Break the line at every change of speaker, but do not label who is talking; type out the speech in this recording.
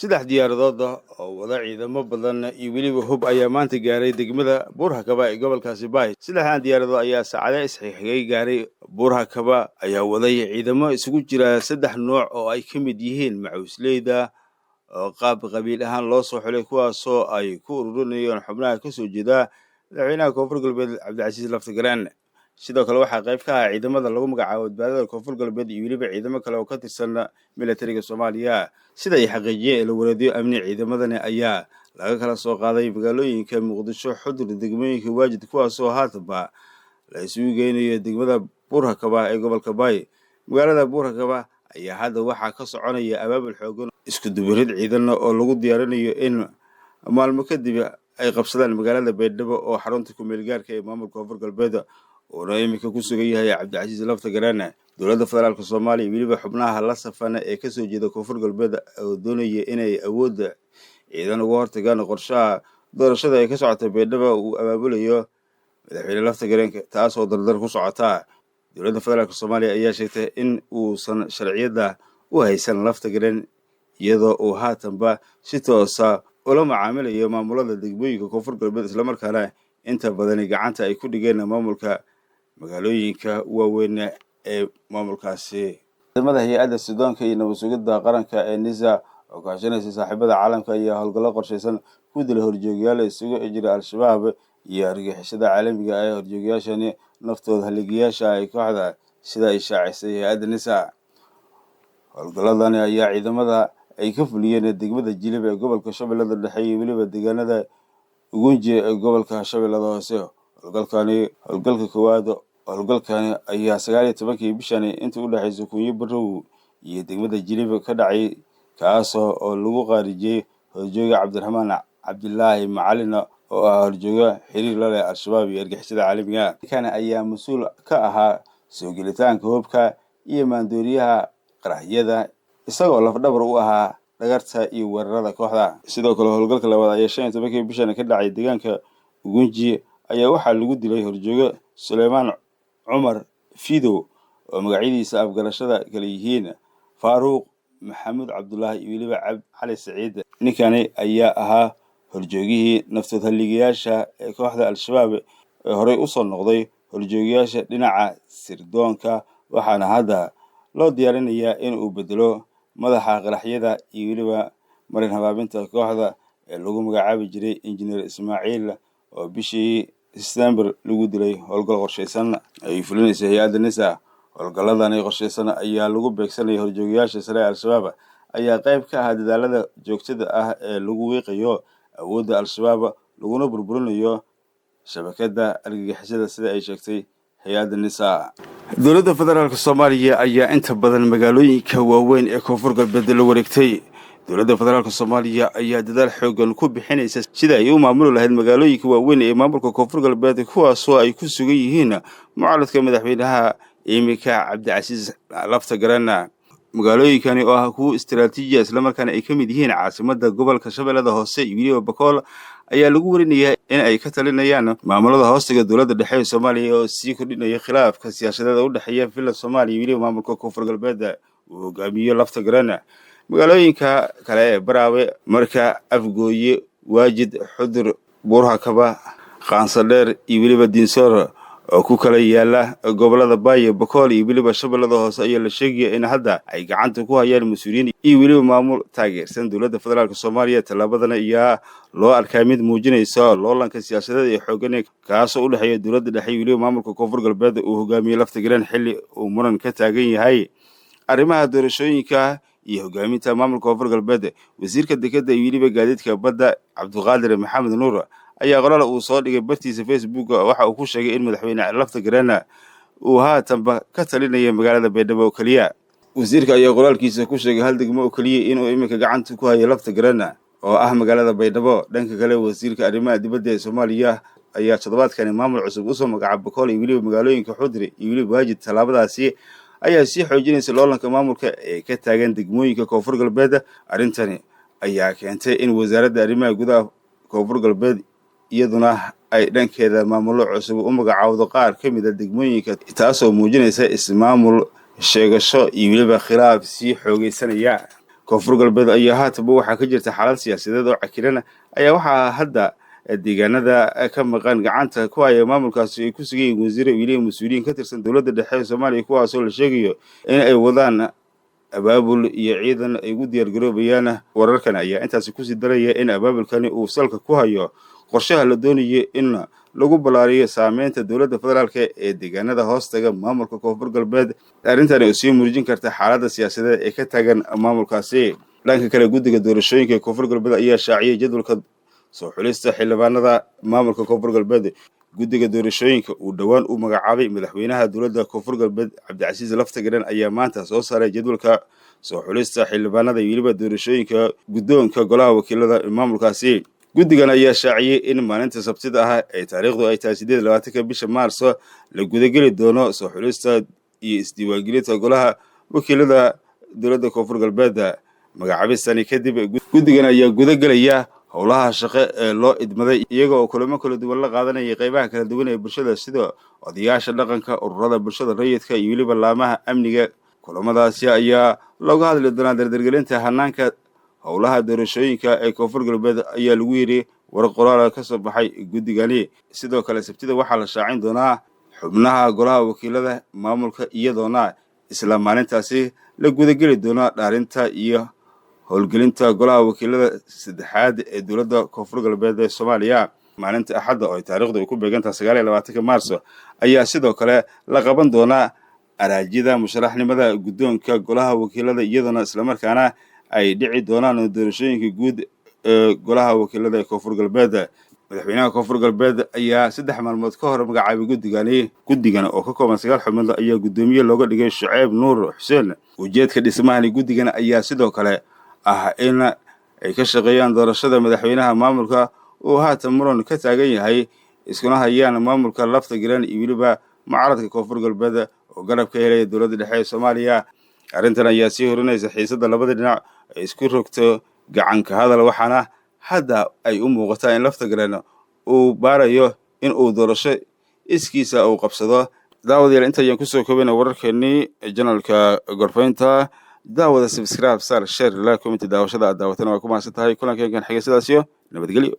saddex diyaaradood oo wada ciidamo badan iyo weliba hub ayaa maanta gaaray degmada Buur-Hakaba ee gobolkaasi Bay. Saddexdan diyaaradood ayaa saacado isxigay gaaray Buur-Hakaba ayaa waday ciidamo isugu jira saddex nooc oo ay ka mid yihiin macuusleyda oo qaab qabiil ahaan loo soo xulay kuwaasoo ay ku ururinayeen xubnaha ka soo jeeda madaxweynaha Koonfur Galbeed Cabdicasiis Laftagaraan. sidoo kale waxaa qayb ka ah ciidamada lagu magacaabo badbaadada Koonfur Galbeed iyo weliba ciidamo kale oo ka tirsan militariga Soomaaliya. sida ay xaqiijiyeen la wareediyo amni ciidamadani ayaa laga kala soo qaaday magaalooyinka Muqdisho, Xudur, degmooyinka Waajid kuwaasoo haataba la isugu geynayo degmada Buur-Hakaba ee gobolka Bay. magaalada Buur-Hakaba ayaa hadda waxaa ka soconaya abaabul xoogan isku dubarid ciidan oo lagu diyaarinayo in maalmo kadib ay qabsadaan magaalada Baydhabo oo xarunta ku meel gaarka ee maamulka Koonfur Galbeed oo imika ku sugan yahay Cabdicasiis Laftagaraan. dowladda federaalka Soomaaliya weliba xubnaha la safana ee ka soo jeeda Koonfur Galbeed oo doonaya inay awoodda ciidan uga hortagaan qorshaha doorashada ee ka socota Baydhabo uu abaabulayo madaxweyne Laftagaraan, taas oo dardar ku socota. dowladda federaalka Soomaaliya ayaa sheegtay in uusan sharciyada u haysan Laftagaraan iyadoo uu haatanba si toos ah ula macaamilayo maamulada degmooyinka Koonfur Galbeed isla markaana inta badan gacanta ay ku dhigeen maamulka magaalooyinka waaweyn ee maamulkaasi. ciidamada hay'adda Suudaanka iyo nabad sugidda qaranka ee NISA oo kaashanaysa saaxiibada caalamka ayaa howlgallo qorsheysan ku dilay horjoogayaal isugu jira Al-Shabaab iyo argagixisada caalamiga ah. horjoogayaashani naftooda haligiyaasha ay kooxda sida ay shaacisay hay'adda NISA. howlgalladani ayaa ciidamada ay ka fuliyeen degmada Jilib ee gobolka Shabeellada Dhexe iyo weliba deegaanada Ugunji ee gobolka Shabeellada Hoose. howlgalka koowaad ayaa 19 bishan inta u dhaxaysa Kunyi Barow iyo degmada Jilib ka dhacay, kaasoo lagu qaarijiyay horjooga Cabdiraxmaan Cabdilaahi Macalin oo ah horjooga xiriir la leh Al-Shabaab iyo argagixisada caalamiga ah. kan ayaa mas'uul ka ahaa soo gelitaanka hubka iyo maandooriyaha qaraxyada, isagoo lafdhabar u ahaa dhagarta iyo weerarada kooxda. sidoo kale howlgalka labaad ayaa 15 bishan ka dhacay deegaanka Ugunji ayaa waxaa lagu dilay horjooga Sulaymaan Cumar Fido oo magacyadiisa afgarashada kala yihiin Faaruq Maxamuud Cabdullaahi iyo weliba Cali Saciid. ninkani ayaa ahaa horjoogihii naftood haligiyaasha ee kooxda Al-Shabaab ee horey u soo noqday horjoogayaasha dhinaca sirdoonka, waxaana hadda loo diyaarinayaa in uu bedelo madaxa qaraxyada iyo weliba marin habaabinta kooxda ee lagu magacaabi jiray Injineer Ismaaciil oo bishii December lagu dilay howlgal qorsheysan ay fulinaysa hay'adda NISA. howlgalladan qorsheysan ayaa lagu beegsanaya horjoogayaasha sare Al-Shabaab ayaa qayb ka ah dadaalada joogtada ah ee lagu wiiqayo awoodda Al-Shabaab laguna burburinayo shabakadda argagixisada sida ay sheegtay hay'adda NISA. dowladda federaalka Soomaaliya ayaa inta badan magaalooyinka waaweyn ee Koonfur Galbeed la wareegtay. dowladda federaalka Soomaaliya ayaa dadaal xoogan ku bixinaysa sida ay u maamuli lahayd magaalooyinka waaweyn ee maamulka Koonfur Galbeed kuwaasoo ay ku sugan yihiin mucaaradka madaxweynaha imika Cabdicasiis Laftagaraan. magaalooyinkani oo ah kuwo istiraatiiji ah isla markaana ay ka mid yihiin caasimadda gobolka Shabeellada Hoose iyo weliba Bakool ayaa lagu warinayaa in ay ka talinayaan maamulada hoostiga dowladda dhexe ee Soomaaliya oo sii kordhinaya khilaafka siyaasadeed u dhexeeya villa Soomaaliya iyo weliba maamulka Koonfur Galbeed uu hogaamiyo Laftagaraan. magaalooyinka kale ee Baraawe, Marka, Afgooye, Waajid, Xudur, Buur-Hakaba, Qaansadheer iyo weliba Diinsoor oo ku kala yaala gobolada Bay, Bakool iyo weliba Shabeellada Hoose ayaa la sheegaya in hadda ay gacanta ku hayaan mas'uuliyiin iyo weliba maamul taageersan dowladda federaalka Soomaaliya. tallaabadan ayaa loo arkaa mid muujinaysa loolanka siyaasadeed ee xooggan kaasoo u dhexeeya dowladda dhexe iyo weliba maamulka Koonfur Galbeed uu hogaamiyo Laftagaraan xilli uu muran ka taagan yahay arrimaha doorashooyinka iyo hogaaminta maamulka Koonfur Galbeed. wasiirka dekedda iyo weliba gaadiidka badda Cabdiqaadir Maxamed Nuur ayaa qoraal uu soo dhigay bartiisa Facebook waxa uu ku sheegay in madaxweyne Laftagaraan uu haatanba ka talinaya magaalada Baydhabo oo kaliya. wasiirka ayaa qoraalkiisa ku sheegay hal degmo oo kaliya inuu imika gacanta ku hayo Laftagaraan oo ah magaalada Baydhabo. dhanka kale wasiirka arrimaha dibadda ee Soomaaliya ayaa toddobaadkan maamul cusub u soo magacaabay Bakool iyo weliba magaalooyinka Xudur iyo weliba Waajid. tallaabadaasi ayaa sii xoojinaysa loolanka maamulka ee ka taagan degmooyinka Koonfur Galbeed. arrintani ayaa keentay in wasaaradda arrimaha gudaha Koonfur Galbeed iyaduna ay dhankeeda maamulo cusub u magacaawdo qaar ka mid ah degmooyinka, taasoo muujinaysa ismaamul sheegasho iyo weliba khilaaf sii xoogaysanaya. koonfur galbeed ayaa haataba waxaa ka jirta xaalad siyaasadeed oo cakiran ayaa waxaa hadda deegaanada ka maqan gacanta ku haya maamulkaasi ay ku sugan yihiin wasiiro weliba mas-uuliyiin ka tirsan dowladda dhexe ee Soomaaliya kuwaasoo la sheegayo in ay wadaan abaabul iyo ciidan ay ugu diyaargaroobayaan. wararkan ayaa intaasi kusii daraya in abaabulkani uu salka ku hayo qorshaha la doonayo in lagu balaariyo saameynta dowladda federaalka ee deegaanada hoostaga maamulka koonfur galbeed. arrintan ay sii murjin karta xaaladda siyaasadeed ee ka taagan maamulkaasi. dhanka kale guddiga doorashooyinka ee koonfur galbeed ayaa shaaciyay jadwalka soo xulista xildhibaanada maamulka koonfur galbeed. guddiga doorashooyinka uu dhowaan u magacaabay madaxweynaha dowladda koonfur galbeed Cabdicasiis Laftagareen ayaa maanta soo saaray jadwalka soo xulista xildhibaanada iyo weliba doorashooyinka guddoonka golaha wakiilada maamulkaasi. guddigan ayaa shaaciyay in maalinta sabtida ah ee taariikhdu ay tahay 28 bisha Maarso la gudageli doono soo xulista iyo isdiiwaangelinta golaha wakiilada dowladda koonfur galbeed. magacaabistani kadib guddigan ayaa gudagelaya howlaha shaqo ee loo idmaday iyaga oo kulamo kala duwan la qaadanaya qaybaha kala duwan ee bulshada sida odayaasha dhaqanka, ururada bulshada rayidka iyo weliba laamaha amniga. kulamadaasi ayaa looga hadli doonaa dardargelinta hanaanka howlaha doorashooyinka ee koonfur galbeed ayaa lagu yiri war qoraal ka soo baxay guddigani. sidoo kale sabtida waxaa la shaacin doonaa xubnaha golaha wakiilada maamulka iyadoona isla maalintaasi la gudageli doona dhaarinta iyo howlgelinta golaha wakiilada saddexaad ee dowladda koonfur galbeed ee Soomaaliya. maalinta axadda oo taariikhdu ay ku beegantahay 29 Maarso ayaa sidoo kale la qaban doonaa araajida musharaxnimada guddoonka golaha wakiilada iyadoona isla markaana ay dhici doonaan doorashooyinka guud ee golaha wakiilada ee koonfur galbeed. madaxweynaha koonfur galbeed ayaa 3 maalmood ka hor magacaabay guddigan oo ka kooban 9 xubnood ayaa guddoomiye looga dhigay Shucayb Nuur Xuseen. ujeedka dhismahan guddigan ayaa sidoo kale in ay ka shaqeeyaan doorashada madaxweynaha maamulka oo haatan muran ka taagan yahay iskuna hayaan maamulka Laftagareen iyo weliba mucaaradka koonfur galbeed oo garab ka helaya dowladda dhexe ee Soomaaliya. arrintan ayaa sii horinaysa xiisadda labada dhinac ay isku rogto gacan ka hadal waxaana hadda ay u muuqataa in Laftagareen uu baarayo in uu doorasho iskiisa uu qabsado. daawadayaal inta ayaan kusoo koobnay wararkeennii janalka gorfaynta. daawada subscribe, share, like, comment daawashada aad daawatana waa ku mahadsan tahay. kulankan xigay sidaas iyo nabadgelyo.